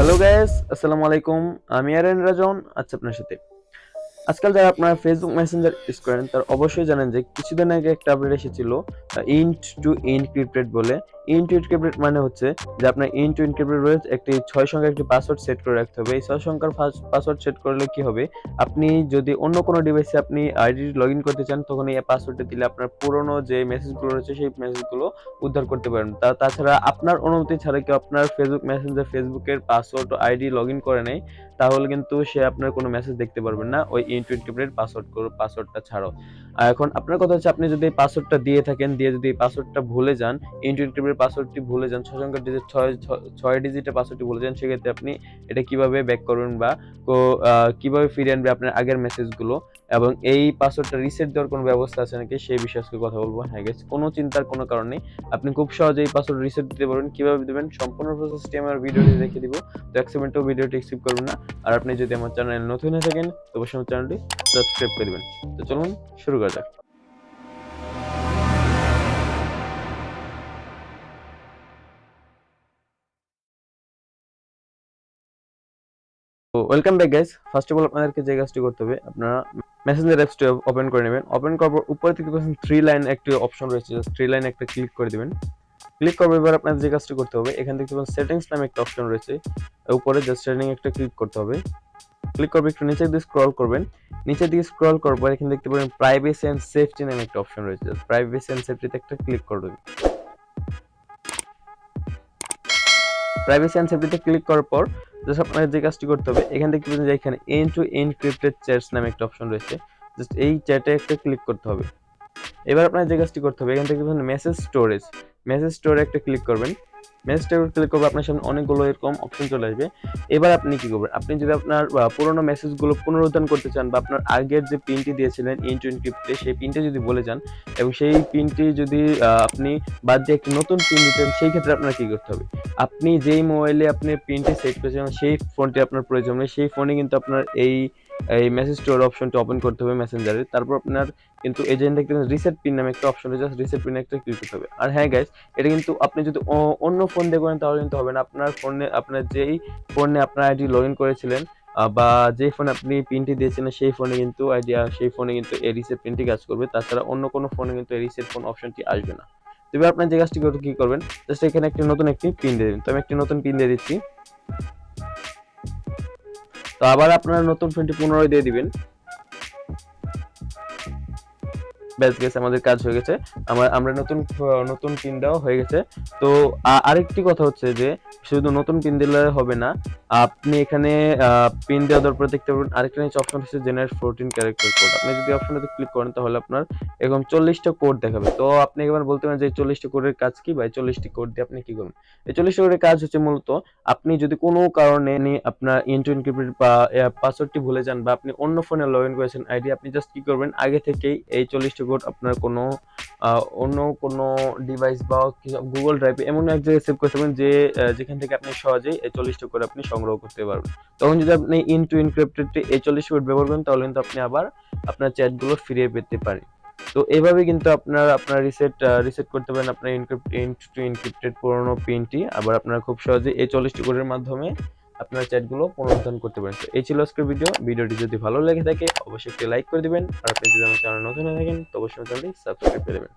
Hello guys, আসসালামু আলাইকুম। আমি আরেন রাজন আছি আপনার সাথে। আজকাল যারা আপনার ফেসবুক মেসেঞ্জার ইউজ করেন তারা অবশ্যই জানেন যে কিছুদিন আগে একটা আপডেট এসেছিল ইন্ট টু এনক্রিপ্টেড বলে। ইন্ট টু এনক্রিপ্টেড মানে হচ্ছে যে আপনার ইন্ট টু এনক্রিপ্টেড বলে একটি ৬ সংখ্যার একটি পাসওয়ার্ড সেট করে রাখতে হবে। এই ৬ সংখ্যার পাসওয়ার্ড সেট করলে কি হবে, আপনি যদি অন্য কোনো ডিভাইসে আপনি আইডি লগইন করতে চান তখন এই পাসওয়ার্ডটা দিলে আপনার পুরনো যে মেসেজগুলো রয়েছে সেই মেসেজগুলো উদ্ধার করতে পারেন। তাছাড়া আপনার অনুমতি ছাড়া কেউ আপনার ফেসবুক মেসেঞ্জার ফেসবুকের পাসওয়ার্ড ও আইডি লগইন করে নেয় তাহলে কিন্তু সে আপনার কোনো মেসেজ দেখতে পারবেন না ওই এনক্রিপ্টেড পাসওয়ার্ডটা ছাড়াও। এখন আপনার কথা হচ্ছে আপনি যদি এই পাসওয়ার্ডটা দিয়ে থাকেন, দিয়ে যদি এই পাসওয়ার্ডটা ভুলে যান, এনক্রিপ্টেড পাসওয়ার্ডটি ভুলে যান, ৬ সংখ্যার ডিজিট ৬ ডিজিটের পাসওয়ার্ডটি ভুলে যান, সেক্ষেত্রে আপনি এটা কিভাবে ব্যাক করবেন বা কিভাবে ফিরিয়ে আনবে আপনার আগের মেসেজগুলো এবং এই পাসওয়ার্ডটা রিসেট দেওয়ার কোনো ব্যবস্থা আছে নাকি সেই বিষয়ে আজকে কথা বলবো। হ্যাঁ গাইস, কোনো চিন্তার কোনো কারণ নেই। আপনি খুব সহজেই পাসওয়ার্ড রিসেট দিতে পারবেন। কিভাবে দিবেন সম্পূর্ণ প্রসেসটি আমার ভিডিওতে দেখিয়ে দিব। তো ১ সেকেন্ডও ভিডিওটি স্কিপ করবেন না। আর আপনি যদি আমার চ্যানেলে নতুন হয়ে থাকেন তো অবশ্যই আমার চ্যানেলটি সাবস্ক্রাইব করে দিবেন। তো চলুন শুরু করা যাক। তো welcome back guys. First of all আপনাদেরকে যে কাজটি করতে হবে, আপনারা মেসেঞ্জার অ্যাপসটি ওপেন করে নেবেন। ওপেন করার পর উপরে থেকে পাচ্ছেন 3 লাইন একটি অপশন রয়েছে, জাস্ট 3 লাইন একটা ক্লিক করে দিবেন। ক্লিক করবে এবার আপনাদের যে কাজটি করতে হবে, এখান থেকে দেখবেন সেটিংস নামে একটা অপশন রয়েছে, উপরে জাস্ট সেটিং একটা ক্লিক করতে হবে। ক্লিক করবে, একটু নিচের দিকে স্ক্রল করবেন। নিচের দিকে স্ক্রল করার পর এখানে দেখতে পাবেন প্রাইভেসি এন্ড সেফটি নামে একটা অপশন রয়েছে, জাস্ট প্রাইভেসি এন্ড সেফটিতে একটা ক্লিক করবেন। প্রাইভেসি এন্ড সেফটিতে ক্লিক করার পর জাস্ট আপনাকে যে কাজটি করতে হবে, এখান থেকে দেখবেন যে এখানে এন্ড টু এনক্রিপ্টেড চ্যাটস নামে একটা অপশন রয়েছে, জাস্ট এই চ্যাটে একটা ক্লিক করতে হবে। এবার আপনার যে কাজটি করতে হবে, এখান থেকে মেসেজ স্টোরে একটা ক্লিক করবেন। মেসেজ স্টোরে ক্লিক করবে, আপনার সামনে অনেকগুলো এরকম অপশন চলে আসবে। এবার আপনি কি করবেন, আপনি যদি আপনার পুরোনো মেসেজগুলো পুনরুদ্ধার করতে চান বা আপনার আগের যে পিনটি দিয়েছিলেন ইন্টু এনক্রিপ্টে সেই পিনটা যদি বলে যান এবং সেই পিনটি যদি আপনি বাদ দিয়ে একটি নতুন পিন দিতেন, সেই ক্ষেত্রে আপনার কি করতে হবে, আপনি যেই মোবাইলে আপনি পিনটি সেট করেছেন সেই ফোনটি আপনার প্রয়োজন নেই, সেই ফোনে কিন্তু আপনার এই এই মেসেজ স্টোর অপশনটি ওপেন করতে হবে মেসেঞ্জারে। তারপর আপনার কিন্তু এজেন্ট দেখতে রিসেট পিন নামে একটা অপশন রয়েছে, রিসেট পিন একটা ক্লিক করতে হবে। আর হ্যাঁ গাইস, এটা কিন্তু আপনি যদি অন্য ফোন দিয়ে করেন তাহলে কিন্তু হবে না। আপনার ফোনে আপনার যেই ফোনে আপনার আইডি লগইন করেছিলেন বা যেই ফোনে আপনি পিনটি দিয়েছিলেন সেই ফোনে কিন্তু সেই ফোনে কিন্তু এই রিসেট পিনটি কাজ করবে। তাছাড়া অন্য কোনো ফোনে কিন্তু এই রিসেট ফোন অপশনটি আসবে না। তো এবার আপনার যে কাজটি কি করবেন, জাস্ট এখানে নতুন একটি পিন দিয়ে দিন। তো আমি একটি নতুন পিন দিয়ে দিচ্ছি। তো আবার আপনার নতুন ফোনটি পুনরায় দিয়ে দিবেন। ব্যাস গেছে, আমাদের কাজ হয়ে গেছে। আমরা নতুন পিন দেওয়া হয়ে গেছে। তো আরেকটি কথা হচ্ছে যে শুধু নতুন পিন দিলে হবে না, আপনি এখানে পিন দেওয়ার পরে দেখতে পাবেন আরেকটা নিচে অপশন হচ্ছে জেনারেট 14 ক্যারেক্টার কোড। আপনি যদি অপশনটাতে ক্লিক করেন তাহলে আপনার এরকম 40টা কোড দেখাবে। তো আপনি এবার বলতে পারেন যে এই 40টা কোডের কাজ কি, বা এই 40টি কোড দিয়ে আপনি কি করবেন। এই 40টা কোডের কাজ হচ্ছে মূলত আপনি যদি কোনো কারণে আপনার ইন্টু এনক্রিপ্টেড বা পাসওয়ার্ডটি ভুলে যান বা আপনি অন্য ফোনে লগইন করেছেন আইডি, আপনি জাস্ট কি করবেন, আগে থেকেই এই 40টি কোড আপনার কোনো অন্য কোনো ডিভাইস বা গুগল ড্রাইভে এমন এক জায়গায় সেভ করতে পারবেন যে যেখান থেকে আপনি সহজেই এই 40টি কোড আপনি সংগ্রহ করতে পারবেন। তখন যদি আপনি ইন্টু এনক্রিপ্টেড এই 40 কোড ব্যবহার করেন তাহলে কিন্তু আপনি আবার আপনার চ্যাটগুলো ফিরিয়ে পেতে পারেন। তো এভাবে কিন্তু আপনার রিসেট করতে পারেন আপনার ইন্টু এনক্রিপ্টেড পুরোনো পিনটি, আবার আপনারা খুব সহজে এই 40টি কোডের মাধ্যমে আপনার চ্যাটগুলো পুনরুদ্ধার করতে পারেন। তো এই ছিল আজকের ভিডিওটি যদি ভালো লেগে থাকে অবশ্যই একটি লাইক করে দিবেন। আর আপনি যদি আমার চ্যানেল নতুন হয়ে থাকেন তো অবশ্যই চ্যানেলটি সাবস্ক্রাইব করে দেবেন।